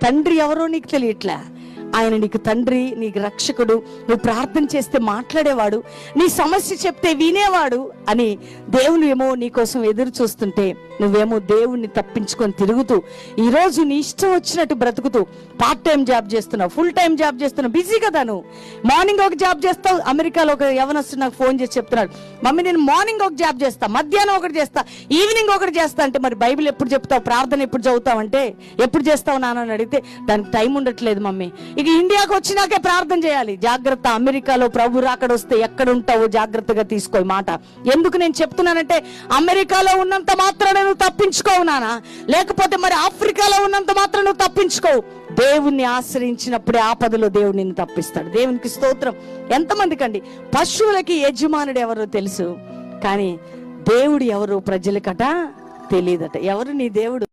తండ్రి ఎవరో నీకు తెలియట్లే. ఆయన నీకు తండ్రి, నీకు రక్షకుడు, నువ్వు ప్రార్థన చేస్తే మాట్లాడేవాడు, నీ సమస్య చెప్తే వినేవాడు అని దేవుని ఏమో నీకోసం ఎదురు చూస్తుంటే నువ్వేమో దేవుణ్ణి తప్పించుకొని తిరుగుతూ ఈరోజు నీ ఇష్టం వచ్చినట్టు బ్రతుకుతూ పార్ట్ టైం జాబ్ చేస్తున్నావు, ఫుల్ టైం జాబ్ చేస్తున్నావు, బిజీ కదా నువ్వు. మార్నింగ్ ఒక జాబ్ చేస్తావు. అమెరికాలో ఒక యవనస్తుడు నాకు ఫోన్ చేసి చెప్తున్నాడు, మమ్మీ నేను మార్నింగ్ ఒక జాబ్ చేస్తా, మధ్యాహ్నం ఒకటి చేస్తా, ఈవినింగ్ ఒకటి చేస్తా. అంటే మరి బైబిల్ ఎప్పుడు చెప్తావు, ప్రార్థన ఎప్పుడు చదువుతావు అంటే ఎప్పుడు చేస్తావు నాన్న అని అడిగితే దానికి టైం ఉండట్లేదు మమ్మీ. ఇక ఇండియాకు వచ్చినాకే ప్రార్థన చేయాలి. జాగ్రత్త, అమెరికాలో ప్రభు రాకడ వస్తే ఎక్కడ ఉంటావో జాగ్రత్తగా తీసుకో మాట. ఎందుకు నేను చెప్తున్నానంటే అమెరికాలో ఉన్నంత మాత్రం నువ్వు తప్పించుకోవు నానా, లేకపోతే మరి ఆఫ్రికాలో ఉన్నంత మాత్రం నువ్వు తప్పించుకోవు. దేవుణ్ణి ఆశ్రయించినప్పుడే ఆపదలో దేవుడు నిన్ను తప్పిస్తాడు. దేవునికి స్తోత్రం. ఎంతమందికి అండి పశువులకి యజమానుడు ఎవరో తెలుసు, కానీ దేవుడు ఎవరు ప్రజలకట తెలియదట. ఎవరు నీ దేవుడు?